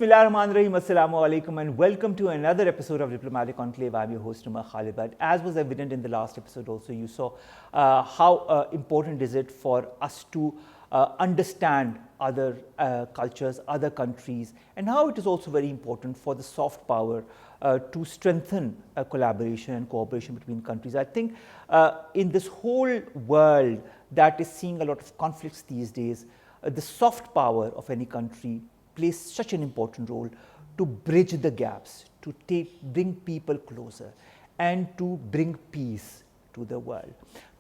Bismillahirrahmanirrahim, Assalamu alaikum, and welcome to another episode of Diplomatic Enclave. I'm your host, Khalid. But as was evident in the last episode also, you saw how important is it for us to understand other cultures, other countries, and how it is also very important for the soft power to strengthen collaboration and cooperation between countries. I think in this whole world that is seeing a lot of conflicts these days, the soft power of any country plays such an important role to bridge the gaps, to bring people closer, and to bring peace to the world.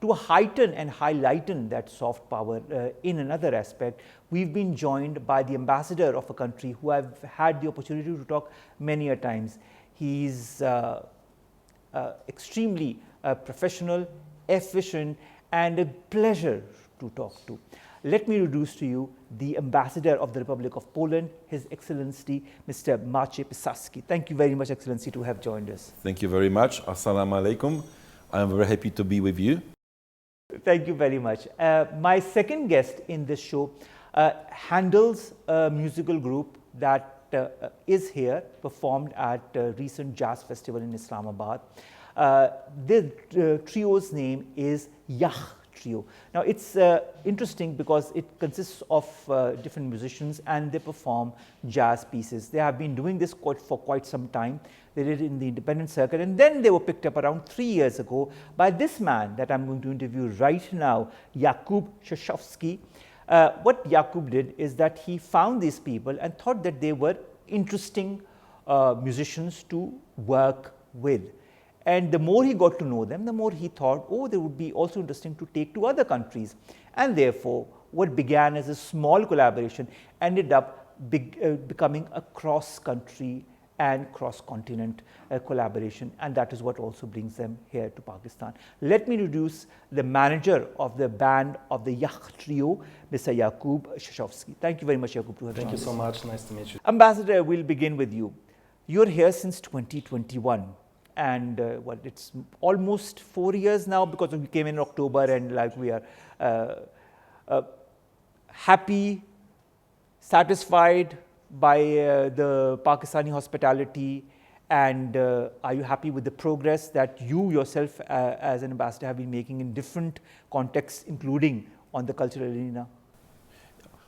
To heighten and highlighten that soft power in another aspect, we've been joined by the ambassador of a country who I've had the opportunity to talk many a times. He's extremely professional, efficient, and a pleasure to talk to. Let me introduce to you the Ambassador of the Republic of Poland, His Excellency Mr. Maciej Pisarski. Thank you very much, Excellency, to have joined us. Thank you very much. Assalamu alaikum. I am very happy to be with you. Thank you very much. My second guest in this show handles a musical group that is here, performed at a recent jazz festival in Islamabad. The trio's name is Yakh Trio. Now it's interesting because it consists of different musicians and they perform jazz pieces. They have been doing this for quite some time. They did it in the independent circuit, and then they were picked up around 3 years ago by this man that I'm going to interview right now, Jakub Krzeszowski. What Jakub did is that he found these people and thought that they were interesting musicians to work with. And the more he got to know them, the more he thought, oh, they would be also interesting to take to other countries. And therefore, what began as a small collaboration ended up becoming a cross-country and cross-continent collaboration. And that is what also brings them here to Pakistan. Let me introduce the manager of the band of the Yakh Trio, Mr. Jakub Krzeszowski. Thank you very much, Jakub. Thank you so much. Nice to meet you. Ambassador, we'll begin with you. You're here since 2021. And it's almost 4 years now, because we came in October, and like we are happy, satisfied by the Pakistani hospitality, and are you happy with the progress that you yourself as an ambassador have been making in different contexts, including on the cultural arena?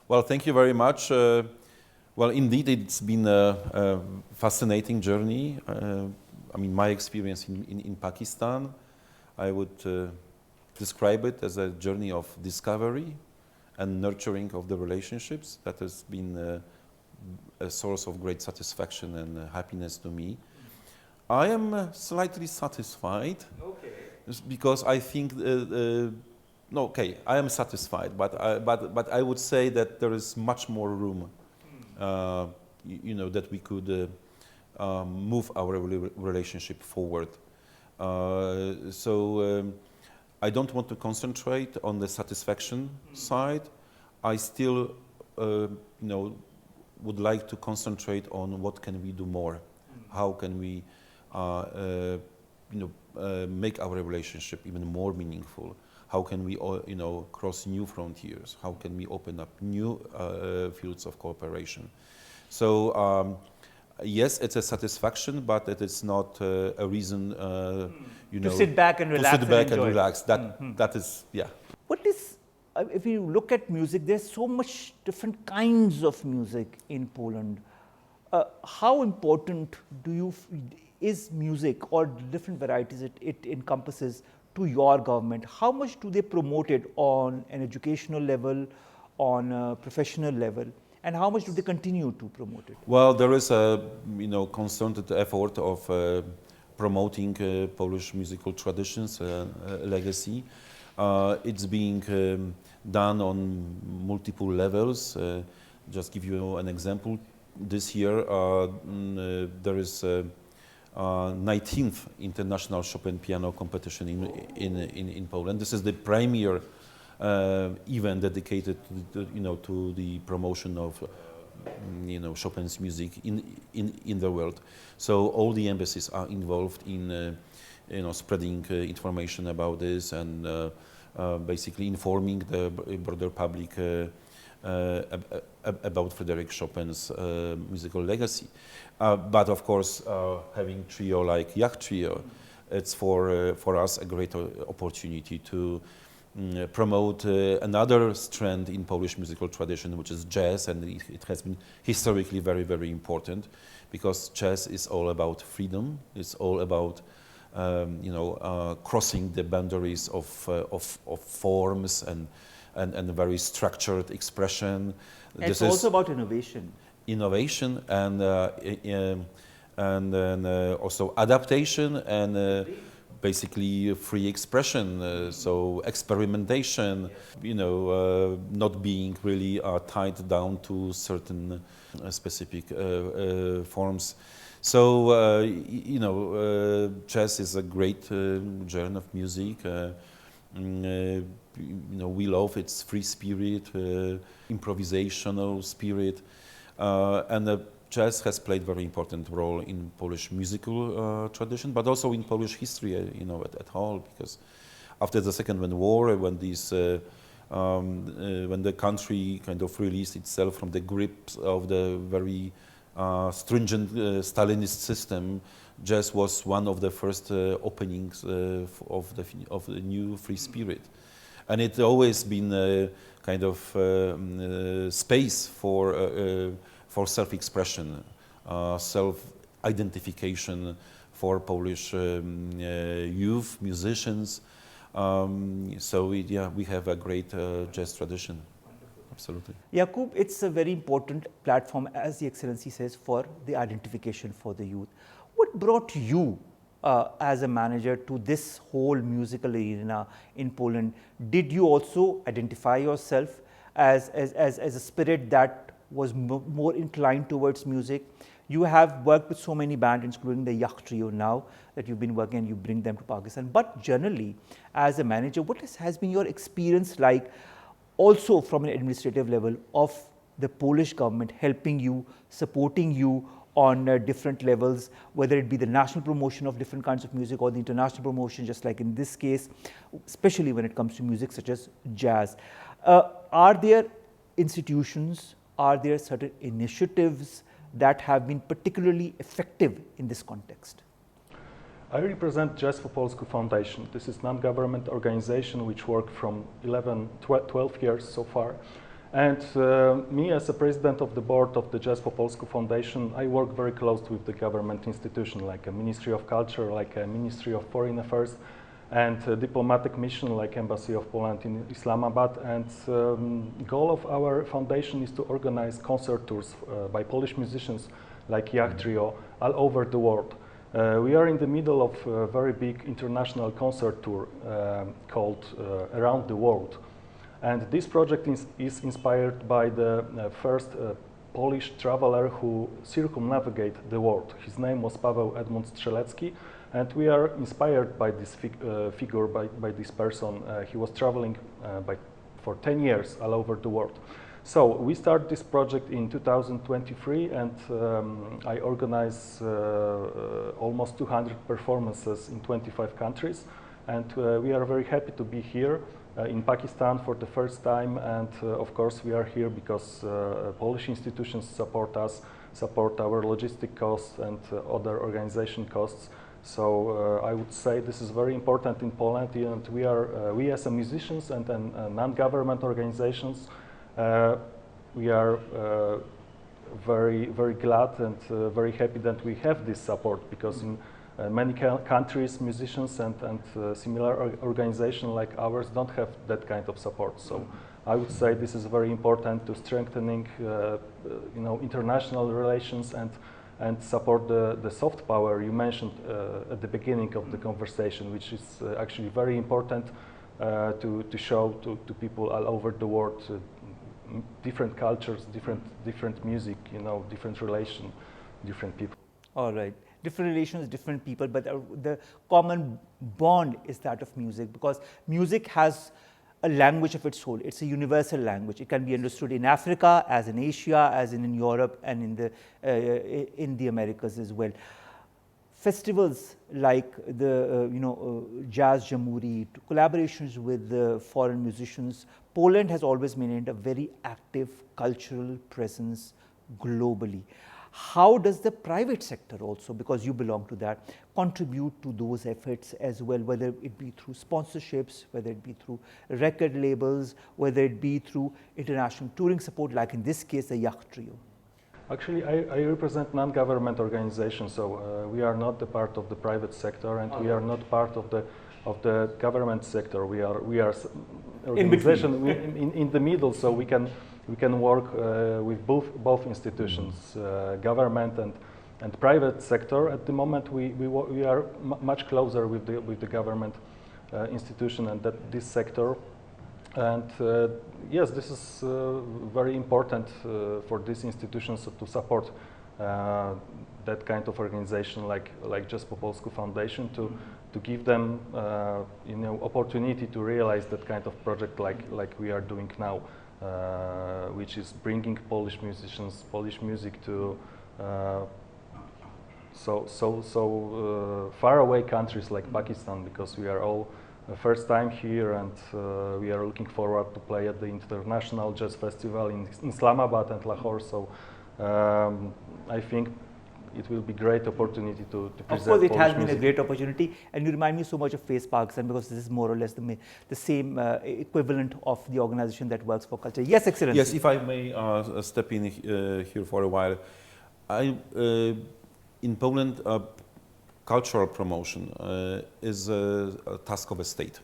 Well, thank you very much. Well, indeed, it's been a fascinating journey. I mean, my experience in Pakistan, I would describe it as a journey of discovery and nurturing of the relationships. That has been a source of great satisfaction and happiness to me. I am slightly satisfied. Okay. Because I think, I am satisfied, but I would say that there is much more room, that we could move our relationship forward. I don't want to concentrate on the satisfaction side. I still, would like to concentrate on what can we do more. How can we, make our relationship even more meaningful? How can we, cross new frontiers? How can we open up new fields of cooperation? So. Yes, it's a satisfaction, but it is not a reason, to sit back and relax. To sit back and relax. That is, yeah. What is, if you look at music, there's so much different kinds of music in Poland. How important is music, or different varieties it encompasses, to your government? How much do they promote it on an educational level, on a professional level? And how much do they continue to promote it? Well, there is a concerted effort of promoting Polish musical traditions, legacy. It's being done on multiple levels. Just give you an example. This year there is 19th International Chopin Piano Competition in Poland. This is the premier event dedicated to the promotion of Chopin's music in the world. So all the embassies are involved in spreading information about this and basically informing the broader public about Frédéric Chopin's musical legacy. But of course, having trio like Yacht Trio, it's for us a great opportunity to promote another strand in Polish musical tradition, which is jazz, and it has been historically very, very important, because jazz is all about freedom. It's all about crossing the boundaries of forms and very structured expression. It's also about innovation. Innovation and then also adaptation and basically free expression, so experimentation, not being really tied down to certain specific forms. So, jazz is a great genre of music. We love its free spirit, improvisational spirit, and jazz has played very important role in Polish musical tradition, but also in Polish history, at all, because after the Second World War, when the country kind of released itself from the grips of the very stringent Stalinist system, jazz was one of the first openings of the new free spirit, and it's always been a kind of space for self-expression, self-identification for Polish youth, musicians. So we have a great jazz tradition. Absolutely. Jakub, it's a very important platform, as the Excellency says, for the identification for the youth. What brought you as a manager to this whole musical arena in Poland? Did you also identify yourself as a spirit that was more inclined towards music? You have worked with so many bands, including the Yacht Trio now that you've been working, and you bring them to Pakistan. But generally, as a manager, what has been your experience like, also from an administrative level, of the Polish government helping you, supporting you on different levels, whether it be the national promotion of different kinds of music or the international promotion, just like in this case, especially when it comes to music such as jazz? Are there institutions, are there certain initiatives that have been particularly effective in this context? I represent Jazz for Polsku Foundation. This is a non-government organization which worked from 12 years so far. And me, as a president of the board of the Jazz for Polsku Foundation, I work very close with the government institution, like a Ministry of Culture, like a Ministry of Foreign Affairs, and a diplomatic mission like Embassy of Poland in Islamabad. And goal of our foundation is to organize concert tours by Polish musicians like Yacht Trio all over the world. We are in the middle of a very big international concert tour called Around the World. And this project is inspired by the first Polish traveler who circumnavigated the world. His name was Paweł Edmund Strzelecki, and we are inspired by this figure, by this person. He was traveling for 10 years all over the world. So we started this project in 2023, and I organize almost 200 performances in 25 countries, and we are very happy to be here in Pakistan for the first time. And of course we are here because Polish institutions support us, support our logistic costs and other organization costs. So I would say this is very important in Poland, and we as musicians and non-government organizations, we are very, very glad and very happy that we have this support, because in many countries, musicians and similar organizations like ours don't have that kind of support. So I would say this is very important to strengthening, international relations and support the soft power you mentioned at the beginning of the conversation, which is actually very important to show to people all over the world. Different cultures, different music, different relation, different people. All right, different relations, different people, but the common bond is that of music, because music has a language of its own. It's a universal language. It can be understood in Africa, as in Asia, as in Europe, and in the Americas as well. festivals like the Jazz Jamhuri, to collaborations with foreign musicians, Poland has always maintained a very active cultural presence globally. How does the private sector also, because you belong to that, contribute to those efforts as well, whether it be through sponsorships, whether it be through record labels, whether it be through international touring support, like in this case, the Yacht Trio? Actually, I represent non-government organizations, so we are not the part of the private sector, and we are not part of the government sector. We are organization in the middle, so we can work with both institutions, government and private sector. At the moment, we are much closer with the government institution and this sector. And yes, this is very important for these institutions to support that kind of organization, like Jazz po Polsku Foundation, to give them opportunity to realize that kind of project like we are doing now, which is bringing Polish musicians, Polish music to so far away countries like Pakistan, because we are all first time here, and we are looking forward to play at the International Jazz Festival in Islamabad and Lahore. So I think it will be great opportunity to present Of course, it Polish has been music. a great opportunity, and you remind me so much of Face Pakistan, because this is more or less the same equivalent of the organization that works for culture. Yes, Excellency. Yes, if I may step in here for a while. In Poland, cultural promotion is a task of a state.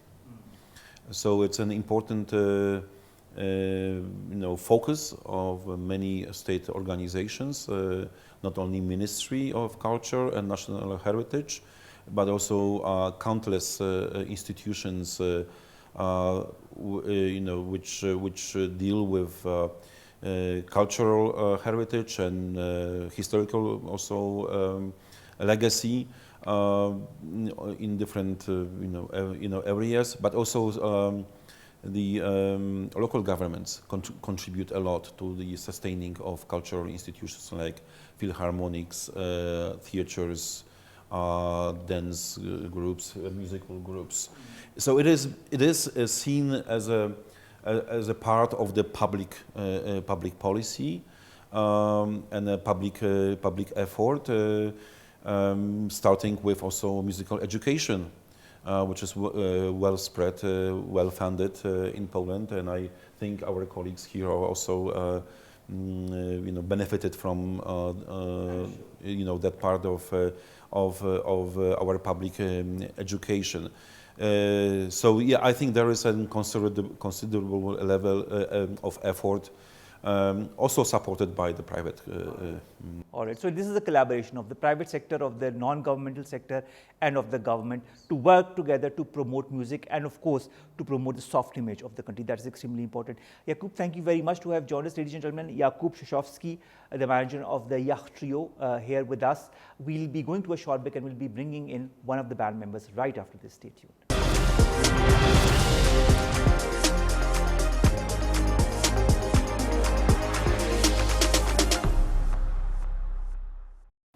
So it's an important focus of many state organizations, not only Ministry of Culture and National Heritage, but also countless institutions which deal with cultural heritage and historical also legacy in different areas, but also the local governments contribute a lot to the sustaining of cultural institutions like philharmonics, theaters, dance groups, musical groups. So it is seen as a part of the public policy and a public effort, starting with also musical education, which is well spread, well funded in Poland, and I think our colleagues here are also benefited from that part of our public education. So yeah, I think there is a considerable level of effort, also supported by the private. All right, so this is a collaboration of the private sector, of the non-governmental sector, and of the government to work together to promote music and, of course, to promote the soft image of the country. That is extremely important. Jakub, thank you very much to have joined us, ladies and gentlemen. Jakub Krzeszowski, the manager of the Yacht Trio, here with us. We'll be going to a short break and we'll be bringing in one of the band members right after this. Stay tuned.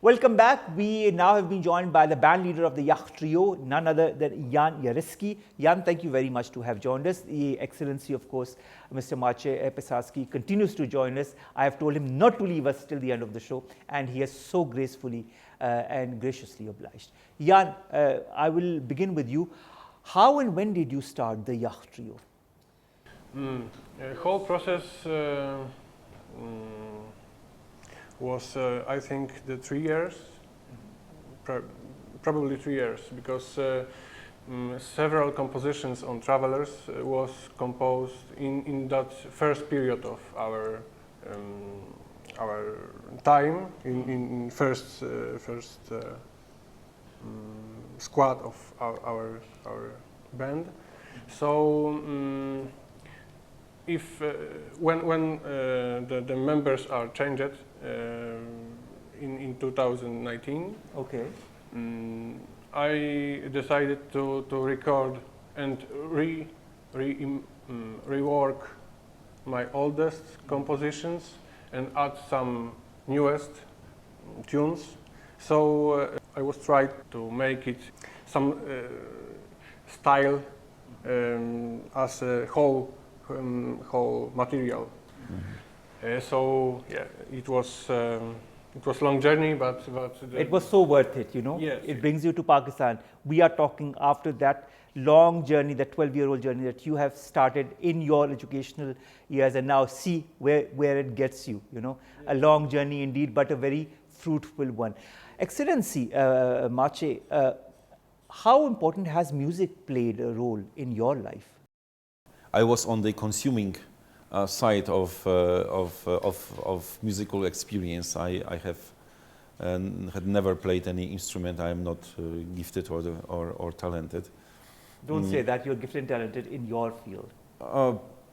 Welcome back. We now have been joined by the band leader of the Yacht Trio, none other than Jarecki. Jan, thank you very much to have joined us. The Excellency, of course, Mr. Maciej Pisarski continues to join us. I have told him not to leave us till the end of the show, and he has so gracefully and graciously obliged. Jan, I will begin with you. How and when did you start the Yacht Trio? The whole process was, I think, the 3 years, probably 3 years, because several compositions on Travelers was composed in that first period of our time in first squad of our band. So if when the members are changed in 2019, okay, I decided to record and rework my oldest compositions and add some newest tunes. So I was trying to make it some style as a whole material. So yeah, it was long journey, but it was so worth it, you know. Yes. It brings you to Pakistan. We are talking after that long journey, that 12-year-old journey that you have started in your educational years, and now see where it gets you, you know. A long journey indeed, but a very fruitful one. Excellency, Maciej, how important has music played a role in your life? I was on the consuming side of musical experience. I have had never played any instrument. I am not gifted or talented. Don't say that, you're gifted and talented in your field.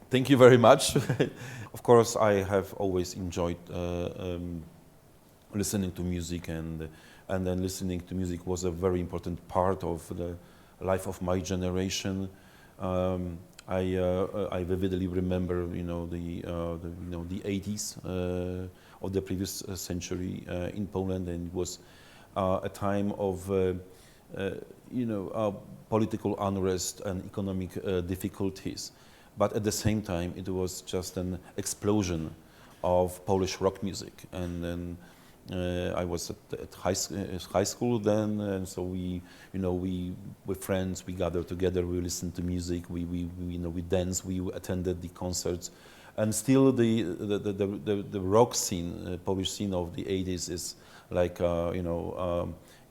Thank you very much. Of course, I have always enjoyed listening to music, and then listening to music was a very important part of the life of my generation. I vividly remember, the 80s of the previous century in Poland, and it was a time of, political unrest and economic difficulties. But at the same time, it was just an explosion of Polish rock music, and then I was at high school then, and so we with friends, we gathered together, we listened to music, we danced, we attended the concerts, and still the rock scene, Polish scene of the 80s is like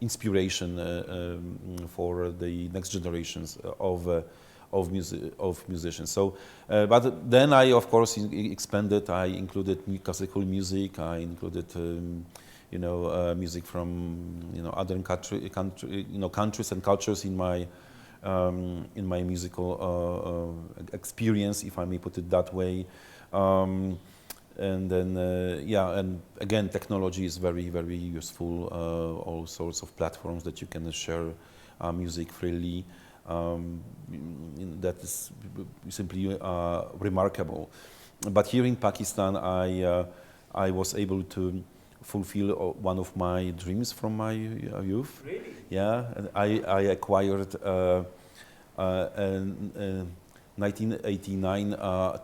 inspiration for the next generations of musicians. So, but then I, of course, expanded. I included classical music. I included, music from other countries and cultures in my musical experience, if I may put it that way. And then, and again, technology is very, very useful. All sorts of platforms that you can share music freely. That is simply remarkable. But here in Pakistan, I was able to fulfill one of my dreams from my youth. Really? Yeah, and I acquired a 1989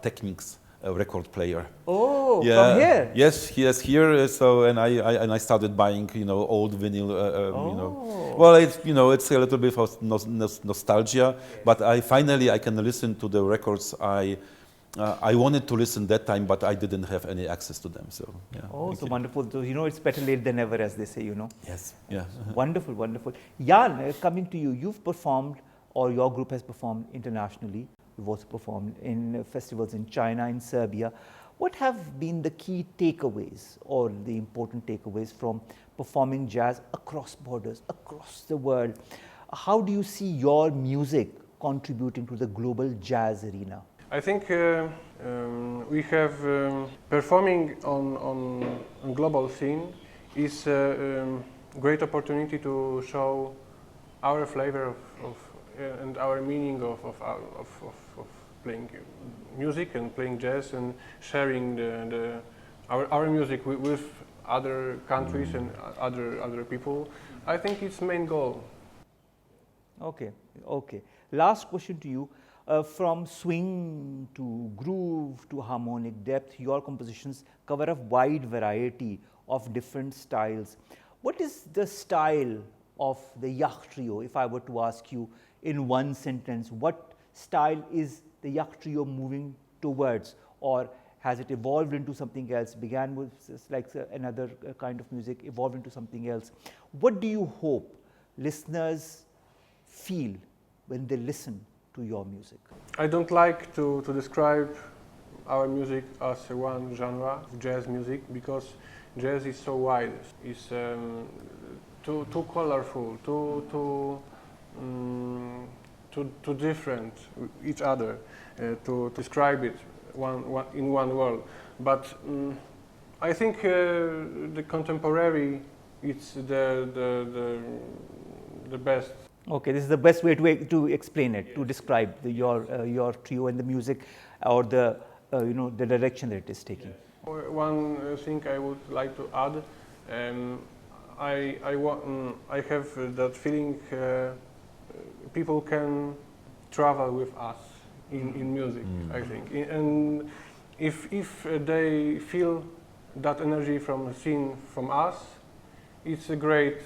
Technics record player. Oh, from here? Yes, here. So, and I started buying, old vinyl. Well, it's a little bit of nostalgia, but I can listen to the records I wanted to listen that time, but I didn't have any access to them. So, yeah. Oh, so wonderful. So, it's better late than never, as they say, Yes. Yeah. Wonderful, wonderful. Jan, coming to you, you've performed, or your group has performed internationally. You've also performed in festivals in China, in Serbia. What have been the key takeaways or the important takeaways from performing jazz across borders, across the world? How do you see your music contributing to the global jazz arena? I think we have performing on global scene is a great opportunity to show our flavor of and our meaning of playing music and playing jazz and sharing our music with other countries and other people. I think it's main goal. Okay. Last question to you. From swing to groove to harmonic depth, your compositions cover a wide variety of different styles. What is the style of the Yak Trio? If I were to ask you in one sentence, what style is the Yak Trio moving towards, or has it evolved into something else? Began with like another kind of music, evolved into something else. What do you hope listeners feel when they listen to your music? I don't like to describe our music as one genre of jazz music, because jazz is so wide. It's too colorful, too different each other to describe it in one word. But I think the contemporary is the best. Okay, this is the best way to explain it, to describe your trio and the music, or the the direction that it is taking. One thing I would like to add, I have that feeling. People can travel with us in music. I think, and if they feel that energy from the scene from us, it's a great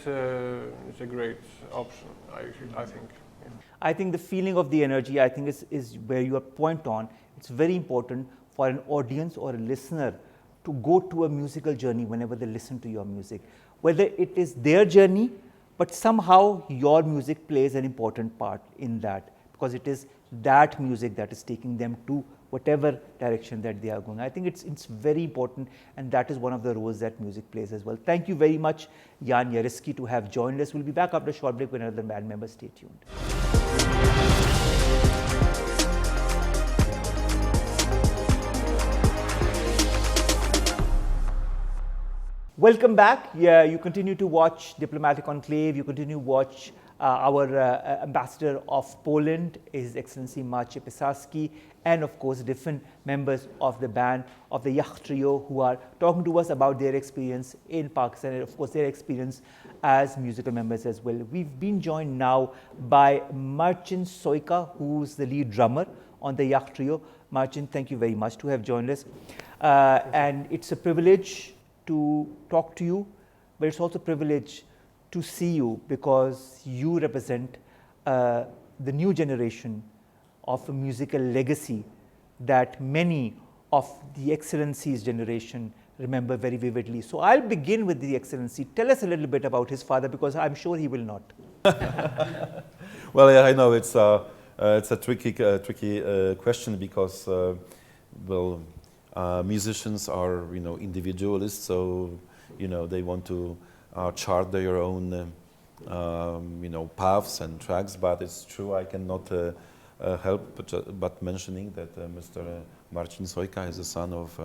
option. I think. Yeah. I think the feeling of the energy, I think, is where your point on. It's very important for an audience or a listener to go to a musical journey whenever they listen to your music. Whether it is their journey, but somehow your music plays an important part in that, because it is that music that is taking them to whatever direction that they are going. I think it's very important, and that is one of the roles that music plays as well. Thank you very much, Jarecki, to have joined us. We'll be back after a short break with another band member. Stay tuned. Welcome back. Yeah, you continue to watch Diplomatic Enclave. You continue to watch our ambassador of Poland, His Excellency Maciej Pisarski, and of course different members of the band of the Yacht Trio who are talking to us about their experience in Pakistan and of course their experience as musical members as well. We've been joined now by Marcin Sojka, who's the lead drummer on the Yacht Trio. Marcin, thank you very much to have joined us. And it's a privilege to talk to you, but it's also a privilege to see you because you represent the new generation of a musical legacy that many of the Excellency's generation remember very vividly. So I'll begin with the Excellency. Tell us a little bit about his father, because I'm sure he will not. Well, yeah, I know it's a tricky question because musicians are individualists, so they want to chart their own paths and tracks. But it's true, I cannot help but mentioning that Mr. Marcin Sojka is the son of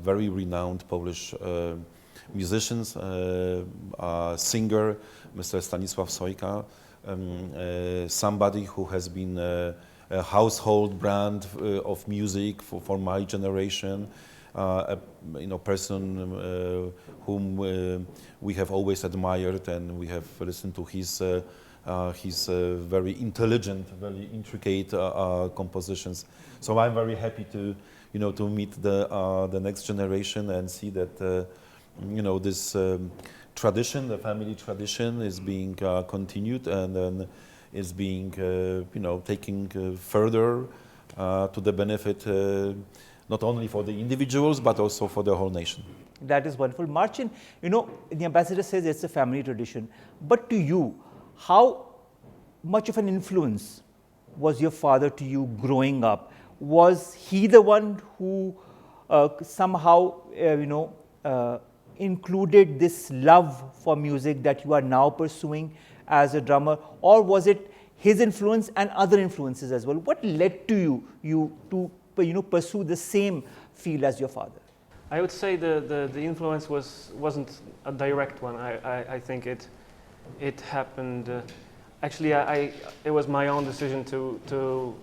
very renowned Polish musicians, singer, Mr. Stanisław Sojka, somebody who has been a household brand of music for my generation, a person whom we have always admired, and we have listened to his very intelligent, very intricate compositions. So I'm very happy to meet the next generation and see that this tradition, the family tradition, is being continued and then is being taken further to the benefit not only for the individuals but also for the whole nation. That is wonderful. Marcin, the ambassador says it's a family tradition, but to you, how much of an influence was your father to you growing up? Was he the one who somehow included this love for music that you are now pursuing as a drummer, or was it his influence and other influences as well? What led to you to pursue the same field as your father? I would say the influence wasn't a direct one. I think it happened. Actually, it was my own decision to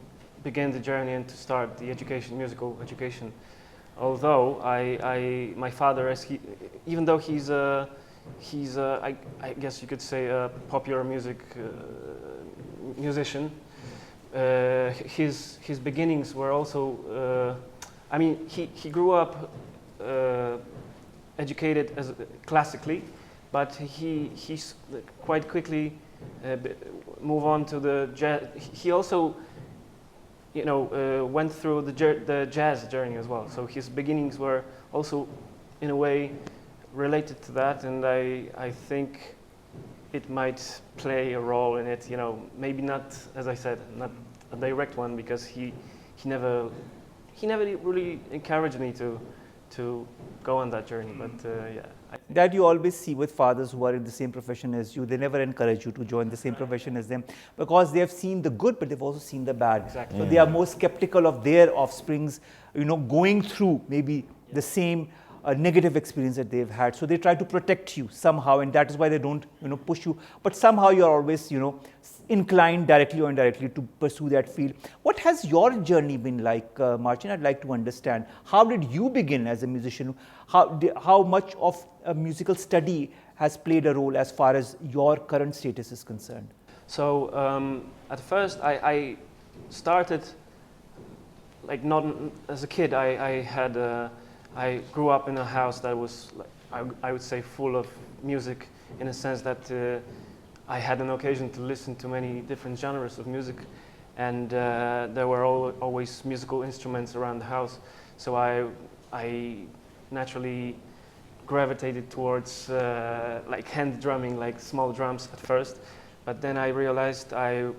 begin the journey and to start the musical education. Although my father, even though he's I guess you could say a popular music musician, his beginnings were also. He grew up educated classically, but he's quite quickly move on to the jazz. He also went through the jazz journey as well. So his beginnings were also in a way related to that, and I think it might play a role in it. Maybe not, as I said, not a direct one, because he never really encouraged me to go on that journey. But yeah. That you always see with fathers who are in the same profession as you. They never encourage you to join the same profession as them, because they have seen the good, but they've also seen the bad. Exactly. So they are more skeptical of their offsprings, going through maybe the same a negative experience that they've had. So they try to protect you somehow, and that is why they don't, push you. But somehow you're always, inclined directly or indirectly to pursue that field. What has your journey been like, Marcin? I'd like to understand. How did you begin as a musician? How much of a musical study has played a role as far as your current status is concerned? So at first I started, like, not as a kid. I grew up in a house that was, like, I would say, full of music, in a sense that I had an occasion to listen to many different genres of music, and there were always musical instruments around the house. So I naturally gravitated towards like hand drumming, like small drums at first, but then I realized I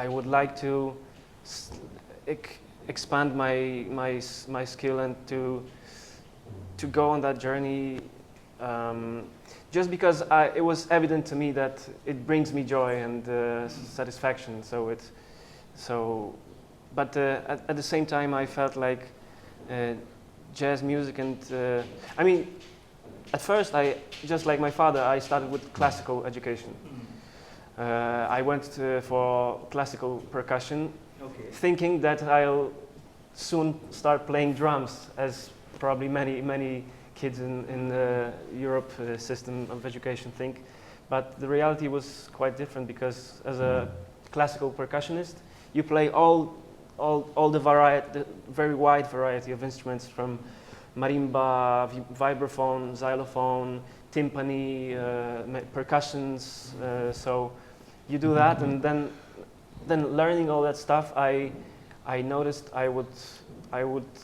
would like to expand my skill and to go on that journey, just because it was evident to me that it brings me joy and satisfaction. But at the same time, I felt like jazz music, and I mean, at first, just like my father, I started with classical education. I went for classical percussion, thinking that I'll soon start playing drums, as probably many kids in the Europe system of education think. But the reality was quite different, because as a classical percussionist, you play all the very wide variety of instruments, from marimba, vibraphone, xylophone, timpani, percussions. So you do that, and then learning all that stuff, I noticed I would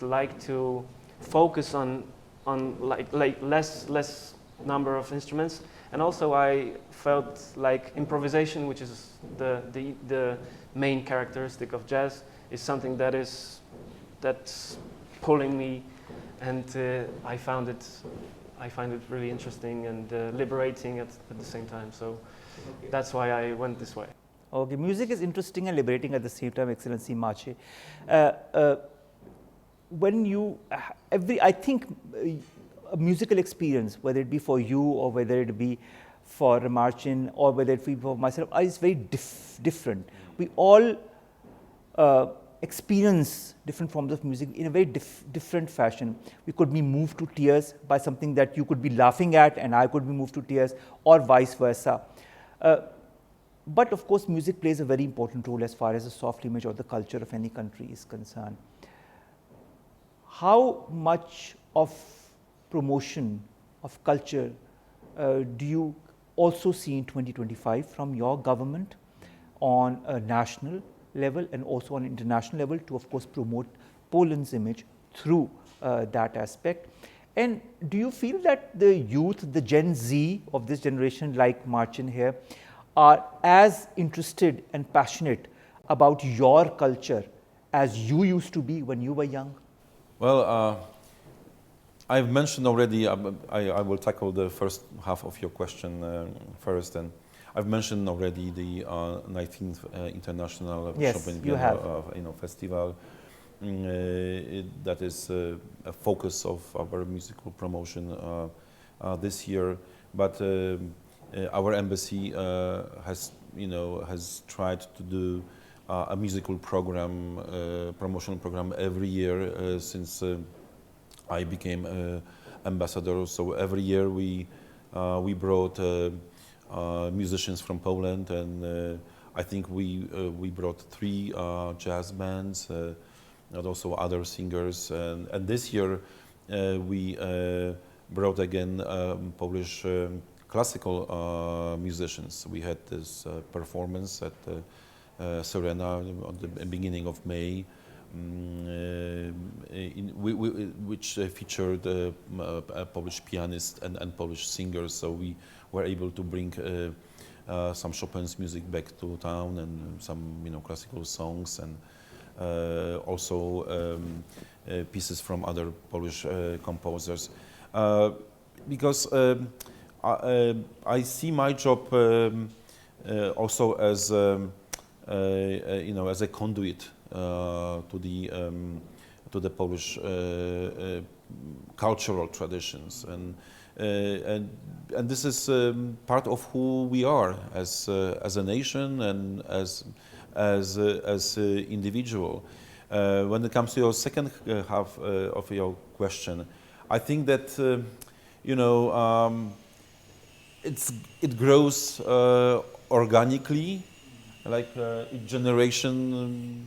like to focus on like less number of instruments, and also I felt like improvisation, which is the main characteristic of jazz, is something that's pulling me, and I find it really interesting and liberating at the same time. So that's why I went this way. Okay, music is interesting and liberating at the same time, Excellency Maciej. When you, I think a musical experience, whether it be for you or whether it be for Marcin or whether it be for myself, is very different. We all experience different forms of music in a very different fashion. We could be moved to tears by something that you could be laughing at, and I could be moved to tears, or vice versa. But of course, music plays a very important role as far as the soft image or the culture of any country is concerned. How much of promotion of culture do you also see in 2025 from your government on a national level and also on international level to, of course, promote Poland's image through that aspect? And do you feel that the youth, the Gen Z of this generation, like Marcin here, are as interested and passionate about your culture as you used to be when you were young? Well, I've mentioned already, I will tackle the first half of your question first, and I've mentioned already the 19th International Chopin Festival. That is a focus of our musical promotion this year. But our embassy has tried to do a musical program, promotional program every year since I became ambassador. So every year we brought musicians from Poland, and I think we brought 3 jazz bands and also other singers. And this year we brought again Polish classical musicians. We had this performance at Serena at the beginning of May, which featured a Polish pianist and Polish singers. So we were able to bring some Chopin's music back to town, and some classical songs, and also pieces from other Polish composers. Because I see my job also as as a conduit to the Polish cultural traditions, and this is part of who we are as a nation and as individual. When it comes to your second half of your question, I think that it grows organically, like each generation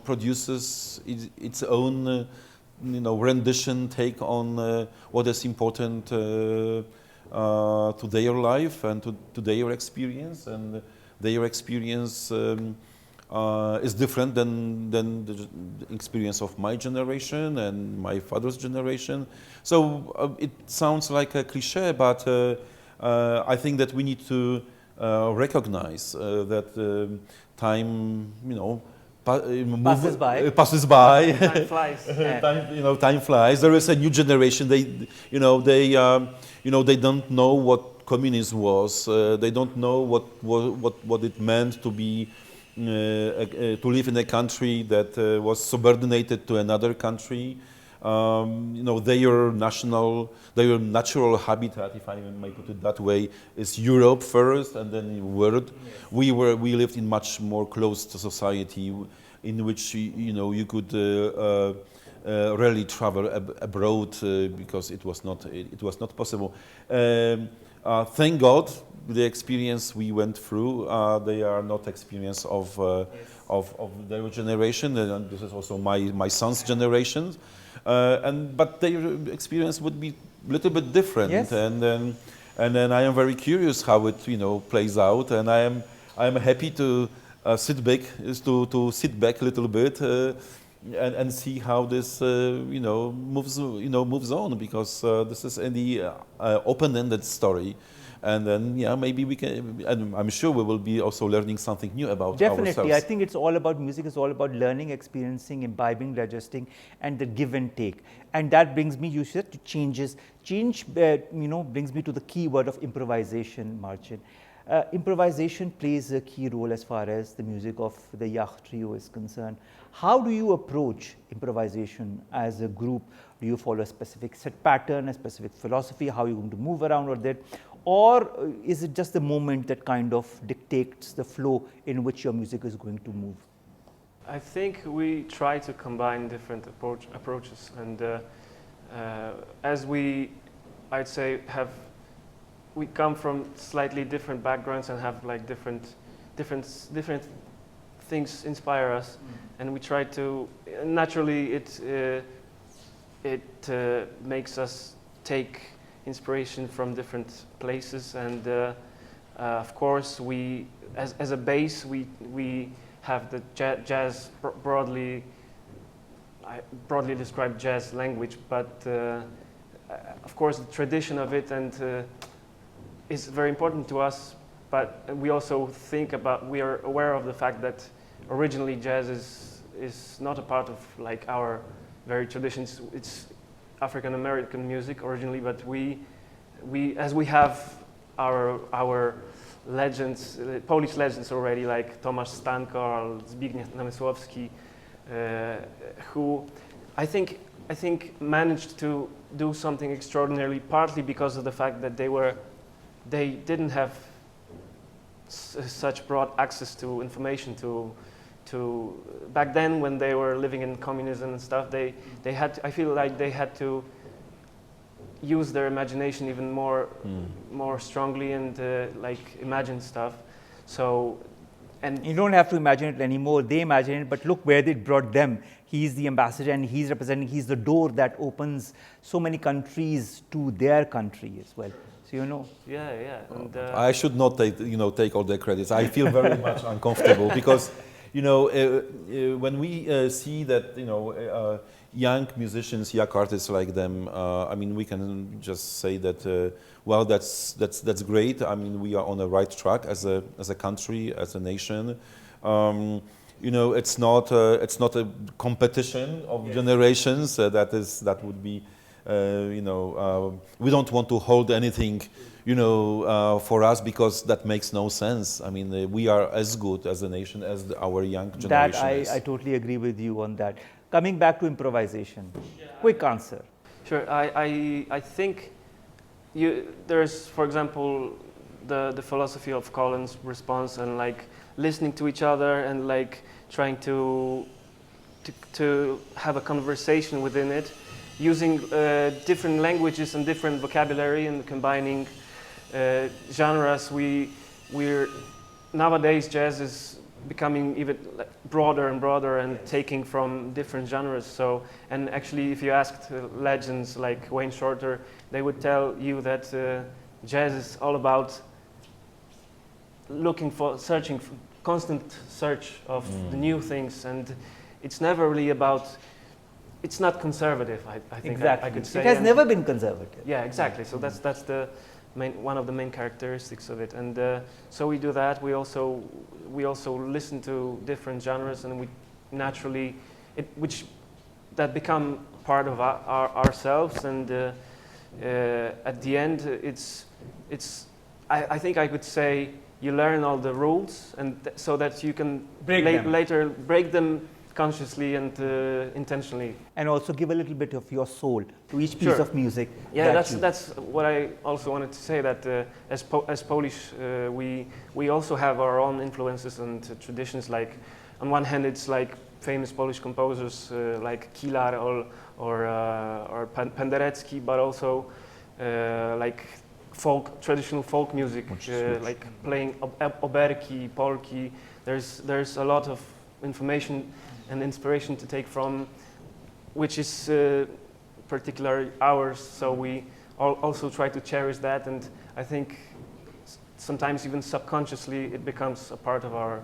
produces its own rendition, take on what is important to their life and to their experience, and their experience is different than the experience of my generation and my father's generation. So it sounds like a cliche, but I think that we need to recognize that time, passes by. Time flies. Time flies. There is a new generation. They don't know what communism was. They don't know what it meant to be to live in a country that was subordinated to another country. Their natural habitat, if I may put it that way, is Europe first, and then the world. We lived in much more closed society, in which you could rarely travel abroad because it was not possible. Thank God, the experience we went through, they are not experience of their generation, and this is also my son's generation. But their experience would be a little bit different, yes. and then I am very curious how it plays out, and I am happy to sit back a little bit and see how this moves on, because this is the open-ended story. And then, maybe we can, and I'm sure we will be also learning something new about Definitely. ourselves. I think it's all about music, it's all about learning, experiencing, imbibing, digesting, and the give and take. And that brings me, you said, to changes. Change, brings me to the key word of improvisation, Marcin. Improvisation plays a key role as far as the music of the Yach trio is concerned. How do you approach improvisation as a group? Do you follow a specific set pattern, a specific philosophy, how you're going to move around or that? Or is it just the moment that kind of dictates the flow in which your music is going to move? I think we try to combine different approaches, and as I'd say, we come from slightly different backgrounds and have like different things inspire us, and we try to naturally it makes us take inspiration from different places, and of course we as a base we have the jazz broadly described jazz language, but of course the tradition of it and is very important to us, but we also we are aware of the fact that originally jazz is not a part of like our very traditions. It's African American music originally, but as we have our legends, Polish legends already, like Tomasz Stanko or Zbigniew Namysłowski, who I think managed to do something extraordinary, partly because of the fact that they didn't have such broad access to information to back then when they were living in communism and stuff. I feel like they had to use their imagination even more strongly and like imagine stuff. So, and you don't have to imagine it anymore. They imagine it, but look where it brought them. He's the ambassador, and he's representing. He's the door that opens so many countries to their country as well. So Yeah. And, I should not take all the credits. I feel very much uncomfortable because, when we see that young musicians, young artists like them, I mean, we can just say that well, that's great. I mean, we are on the right track as a country, as a nation. It's not a competition of generations. That would be. We don't want to hold anything, for us, because that makes no sense. I mean, we are as good as a nation as our young generation That is. I totally agree with you on that. Coming back to improvisation, quick answer. Sure. I think there's, for example, the philosophy of call and response, and like listening to each other and like trying to have a conversation within it, using different languages and different vocabulary and combining genres. We're nowadays jazz is becoming even broader and broader and taking from different genres. So, and actually, if you asked legends like Wayne Shorter, they would tell you that jazz is all about looking for, searching, for constant search of the new things, and it's never really about. It's not conservative. I think Exactly. I could say it has and never been conservative. yeah, exactly. So that's the one of the main characteristics of it, and so we do that. We also listen to different genres, and we naturally, that become part of ourselves. And at the end, I think I could say you learn all the rules, and so that you can later break them consciously and intentionally. And also give a little bit of your soul to each piece of music. Yeah, that's what I also wanted to say, that as Polish, we also have our own influences and traditions. Like, on one hand, it's like famous Polish composers like Kilar or Penderecki, but also like traditional folk music, like playing oberki, polki. There's a lot of information and inspiration to take from, which is particularly ours. So we also try to cherish that, and I think sometimes even subconsciously it becomes a part of our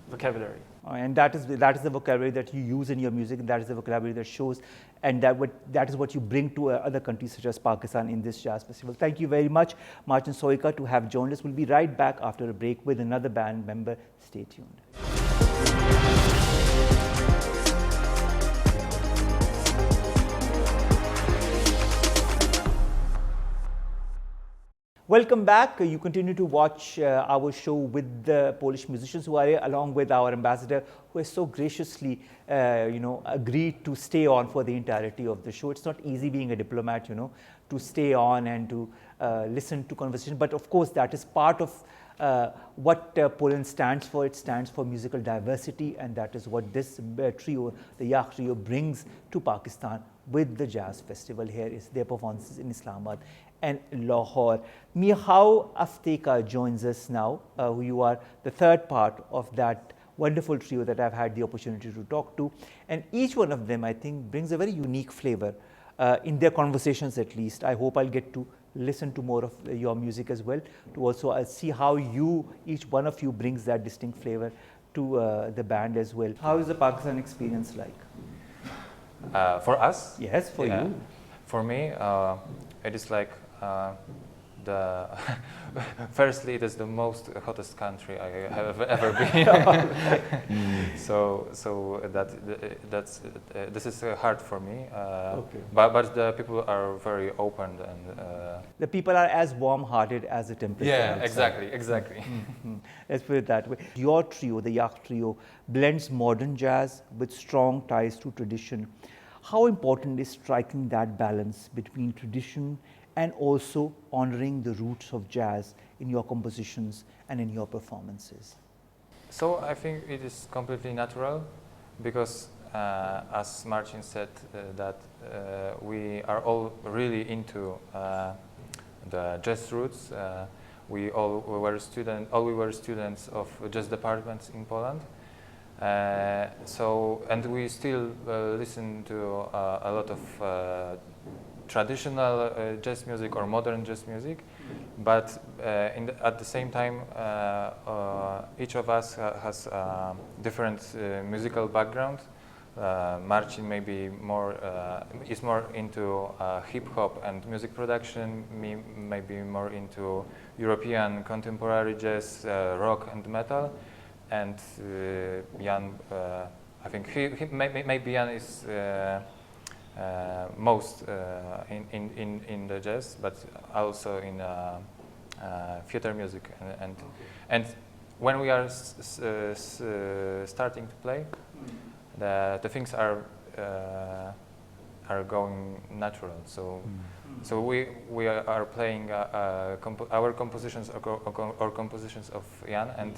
vocabulary. And that is the vocabulary that you use in your music, and that is the vocabulary that shows, and that is what you bring to other countries such as Pakistan in this jazz festival. Thank you very much, Marcin, Sojka, to have joined us. We'll be right back after a break with another band member. Stay tuned. Welcome back. You continue to watch our show with the Polish musicians who are here, along with our ambassador, who has so graciously, agreed to stay on for the entirety of the show. It's not easy being a diplomat, to stay on and to listen to conversation. But of course, that is part of what Poland stands for. It stands for musical diversity, and that is what this trio, the Yakh trio, brings to Pakistan with the jazz festival. Here is their performances in Islamabad and Lahore. Michał, Aftyka joins us now, you are the third part of that wonderful trio that I've had the opportunity to talk to. And each one of them, I think, brings a very unique flavor in their conversations, at least. I hope I'll get to listen to more of your music as well, to also see how each one of you brings that distinct flavor to the band as well. How is the Pakistan experience like? For us? Yes, for you. For me, it is like firstly, it is the most hottest country I have ever been. So this is hard for me. Okay. But the people are very open, and the people are as warm-hearted as the temperature. yeah, outside. exactly. Let's put it that way. Your trio, the Yakh trio, blends modern jazz with strong ties to tradition. How important is striking that balance between tradition and also honoring the roots of jazz in your compositions and in your performances? So I think it is completely natural, because as Marcin said, that we are all really into the jazz roots. We were students of jazz departments in Poland. And we still listen to a lot of traditional jazz music or modern jazz music, but at the same time, each of us has a different musical background. Marcin maybe is more into hip hop and music production. Me maybe more into European contemporary jazz, rock and metal. And Jan, I think maybe Jan is most in the jazz, but also in theater music. And when we are starting to play, the things are are going natural. So we are playing our compositions or compositions of Jan,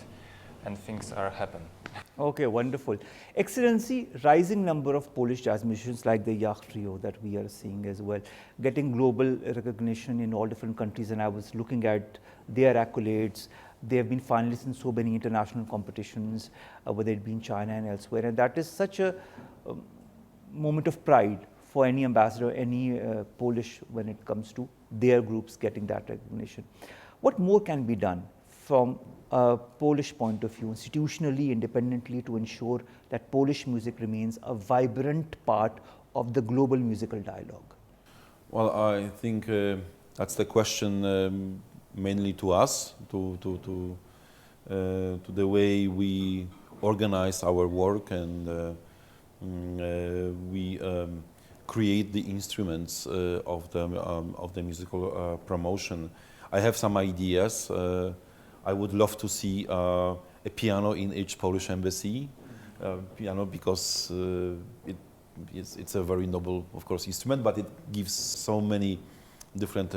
and things are happen. Okay, wonderful. Excellency, rising number of Polish jazz musicians like the Yacht Trio that we are seeing as well, getting global recognition in all different countries, and I was looking at their accolades. They have been finalists in so many international competitions, whether it be in China and elsewhere, and that is such a moment of pride for any ambassador, any Polish when it comes to their groups getting that recognition. What more can be done from a Polish point of view, institutionally, independently, to ensure that Polish music remains a vibrant part of the global musical dialogue? Well, I think that's the question mainly to us, to the way we organize our work, and we create the instruments of the musical promotion. I have some ideas. I would love to see a piano in each Polish embassy. Piano, because it's a very noble, of course, instrument, but it gives so many different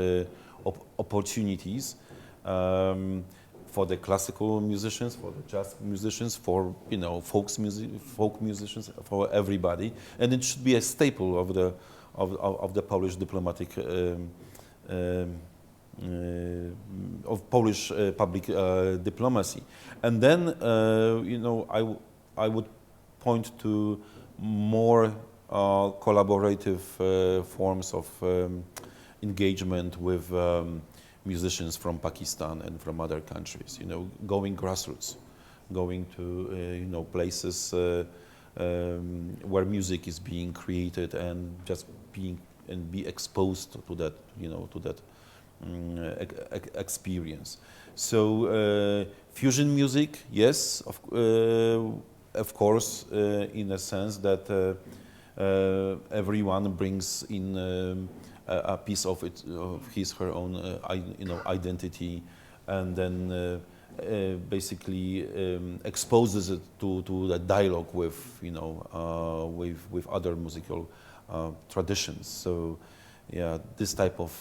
opportunities for the classical musicians, for the jazz musicians, for folk musicians, for everybody, and it should be a staple of the Polish diplomatic of Polish public diplomacy. And then I would point to more collaborative forms of engagement with musicians from Pakistan and from other countries. Going grassroots, going to places where music is being created, and just be exposed to that experience. So fusion music, yes, of course, in a sense that everyone brings in a piece of her own identity, and then basically exposes it to the dialogue with with other musical traditions. So yeah, this type of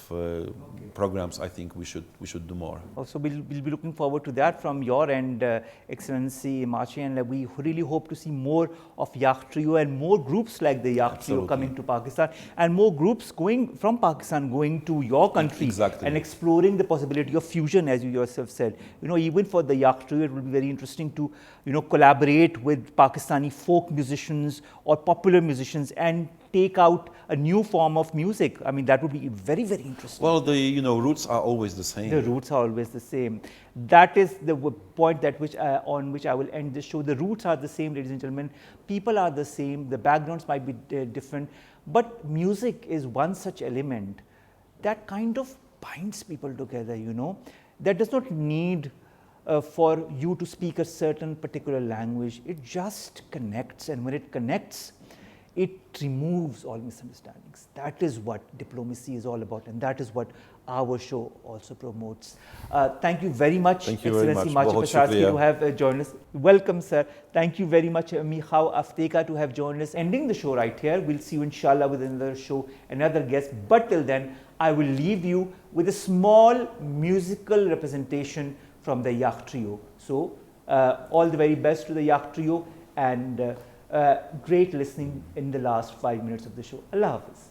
programs, I think we should do more. Also, we'll be looking forward to that from your end, Excellency Maciej, and we really hope to see more of Yacht Trio and more groups like the Yacht Trio coming to Pakistan, and more groups going from Pakistan going to your country and exploring the possibility of fusion, as you yourself said. Even for the Yacht Trio, it will be very interesting to collaborate with Pakistani folk musicians or popular musicians and take out a new form of music. I mean, that would be very, very interesting. Well, the roots are always the same. The roots are always the same. That is the point on which I will end this show. The roots are the same, ladies and gentlemen. People are the same. The backgrounds might be different, but music is one such element that kind of binds people together. That does not need for you to speak a certain particular language. It just connects, and when it connects, it removes all misunderstandings. That is what diplomacy is all about, and that is what our show also promotes. Thank you very much, Excellency Maciej Pisarski, to have joined us. Welcome, sir. Thank you very much, Michał, Aftyka, to have joined us. Ending the show right here. We'll see you, inshallah, with another show, another guest. But till then, I will leave you with a small musical representation from the Yacht Trio. So, all the very best to the Yacht Trio, and great listening in the last 5 minutes of the show. Allah Hafiz.